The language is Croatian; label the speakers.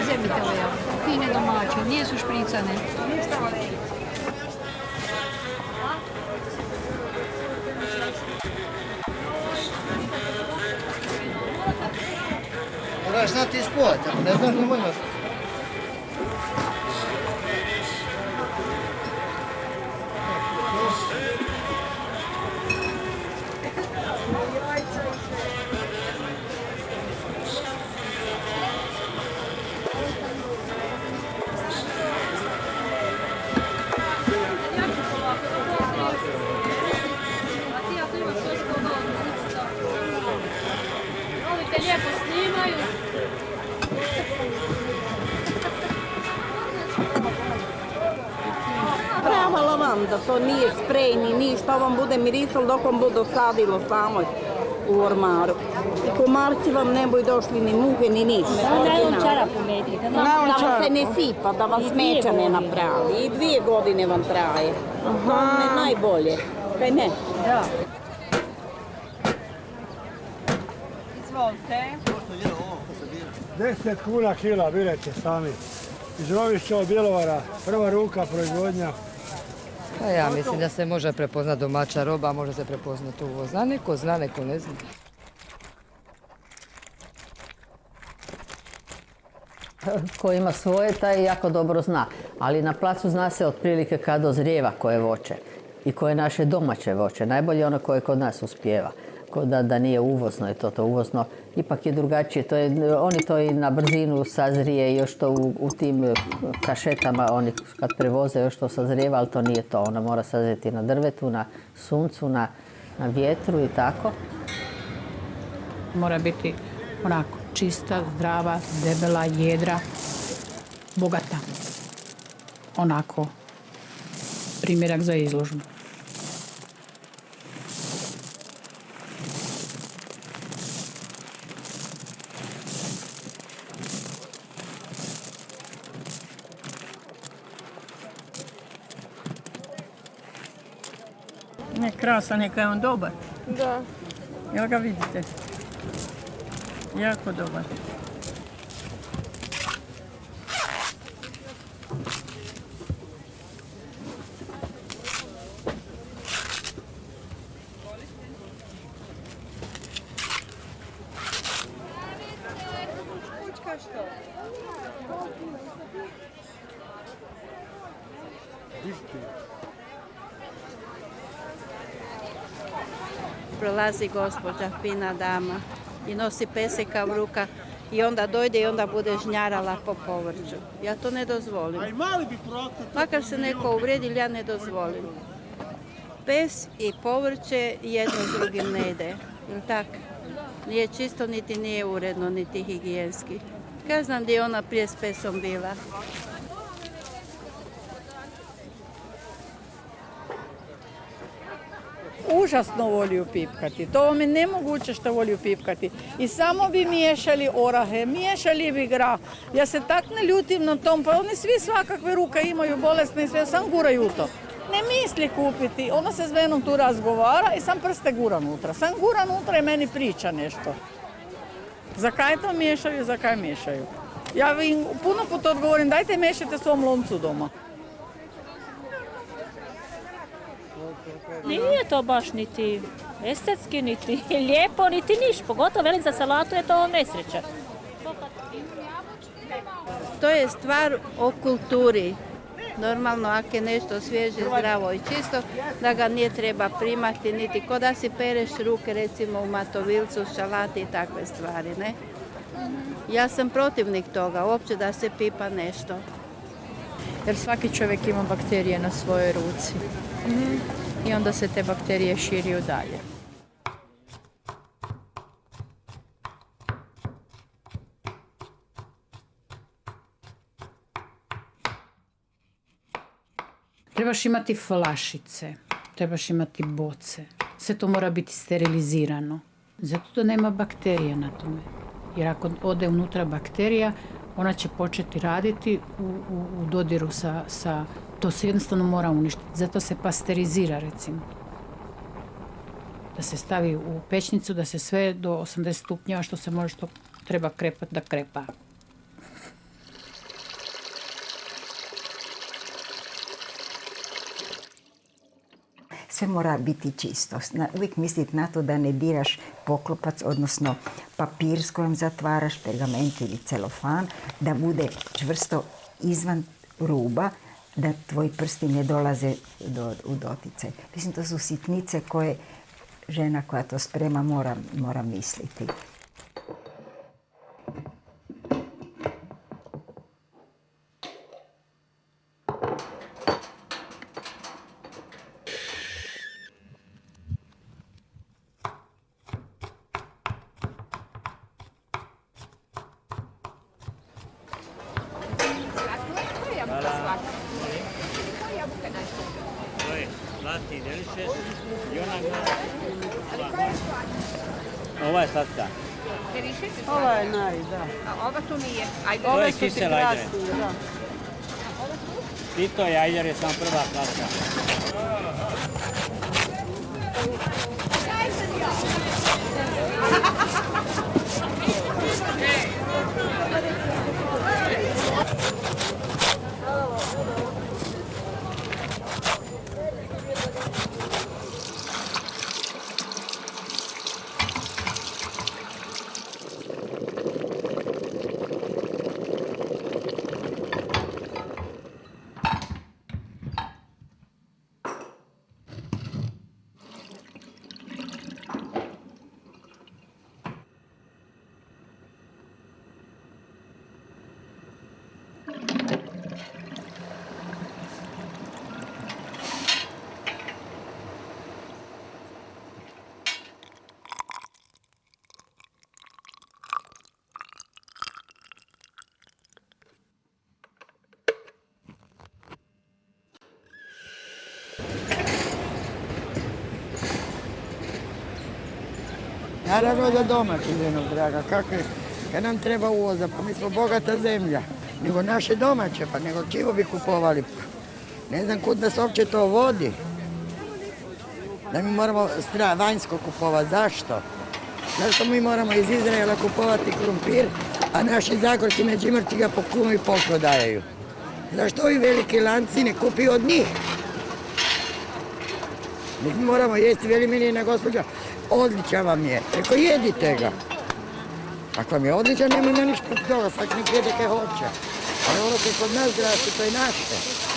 Speaker 1: Zemite ove jabuke, fine domaće, nisu špricane.
Speaker 2: Moraš znati ispovati, ako ne znaš, nemoj nas.
Speaker 3: Lijepo snimaju.
Speaker 4: Prava lavanda, to nije sprej ni ništa, ovom bude mirisalo dok on bude sadilo samo u ormaru. I komarci vam ne budu došli ni muhe ni ništa.
Speaker 3: Najlom čarapu medite.
Speaker 4: Da vam se ne sipa, da vas smeća ne napravi. I 2 godine vam traje. To je najbolje. Kaj ne?
Speaker 3: Da.
Speaker 5: 10 kuna kila, birajte sami. Iz Rovišća od Bjelovara, prva ruka proizvodnja.
Speaker 6: Pa ja mislim da se može prepoznati domaća roba, može se prepoznati uvozna. Neko zna, neko ne zna.
Speaker 7: Ko ima svoje, taj jako dobro zna. Ali na placu zna se otprilike kad dozrijeva koje voće i koje naše domaće voće. Najbolje je ono koje kod nas uspijeva. Da nije uvozno, je to uvozno. Ipak je drugačije. Oni to i na brzinu sazrije, još to u tim kašetama, oni kad prevoze još to sazrijeva, ali to nije to. Ona mora sazrijeti na drvetu, na suncu, na vjetru i tako.
Speaker 8: Mora biti onako čista, zdrava, debela, jedra, bogata. Onako primjerak za izložbu.
Speaker 9: Ne, krasan je, kaj je on dobar.
Speaker 3: Da.
Speaker 9: Jel ga vidite? Jako dobar.
Speaker 4: Prolazi gospođa, fina dama, i nosi peseka u ruka i onda dojde i onda bude žnjarala po povrću. Ja to ne dozvolim. Makar se neko uvredi, ja ne dozvolim. Pes i povrće jedno s drugim ne ide. Jel tak? Nije čisto, niti nije uredno, niti higijenski. Kaj znam gdje je ona prije s pesom bila?
Speaker 9: Užasno voliju pipkati. To vam je nemoguće što voliju pipkati. I samo bi miješali orahe, miješali bi grah. Ja se tak ne ljutim na tom, pa oni svi svakakve ruke imaju bolesne i sve, sam guraju u to. Ne misli kupiti, ona se s menom tu razgovara i sam prste gura unutra. Sam gura unutra i meni priča nešto. Zakaj to miješaju, zakaj miješaju? Ja im puno puta odgovorim, dajte miješajte svom loncu doma.
Speaker 3: Nije to baš niti estetski, niti lijepo, niti niš. Pogotovo velik za salatu je to nesreća.
Speaker 4: To je stvar o kulturi. Normalno, ako je nešto svježe, zdravo i čisto, da ga nije treba primati, niti ko da si pereš ruke, recimo u matovilcu, šalati i takve stvari, ne? Ja sam protivnik toga, uopće da se pipa nešto.
Speaker 10: Jer svaki čovjek ima bakterije na svojoj ruci. I onda se te bakterije širiju dalje.
Speaker 8: Trebaš imati flašice, trebaš imati boce. Sve to mora biti sterilizirano. Zato to nema bakterija na tome. Jer ako ode unutra bakterija, ona će početi raditi u dodiru sa... To se jednostavno mora uništiti. Zato se pasterizira, recimo. Da se stavi u pećnicu, da se sve do 80 stupnjeva što se može, što treba krepati, da krepa.
Speaker 11: Sve mora biti čisto. Uvijek misliti na to da ne diraš poklopac, odnosno papir s kojim zatvaraš, pergament ili celofan, da bude čvrsto izvan ruba, da tvoji prsti ne dolaze u doticaj. Mislim, to su sitnice koje žena koja to sprema mora misliti.
Speaker 12: Ova je slatka.
Speaker 4: Ova je da.
Speaker 1: A ova tu nije. Ajde.
Speaker 12: To je kisel ajder. I to je ajder, je sam prva slatka.
Speaker 13: Naravno da domaći vino, draga, kad nam treba uvoza, pa mi smo bogata zemlja, nego naše domaće, pa nego čivo bi kupovali. Ne znam kud nas uopće to vodi, da mi moramo vanjsko kupovati, zašto? Zašto mi moramo iz Izraela kupovati krumpir, a naši Zagorci, Međimurci ga po kunu i pol prodajaju? Zašto ovi veliki lanci ne kupi od njih? Mi moramo jesti, veli meni jedna gospođa, odličan vam je. Reko, jedite ga. Ako vam je odličan, nema ništa od toga, svaki nek jede kaj hoće. Ali ono što kod nas draši, to je naše.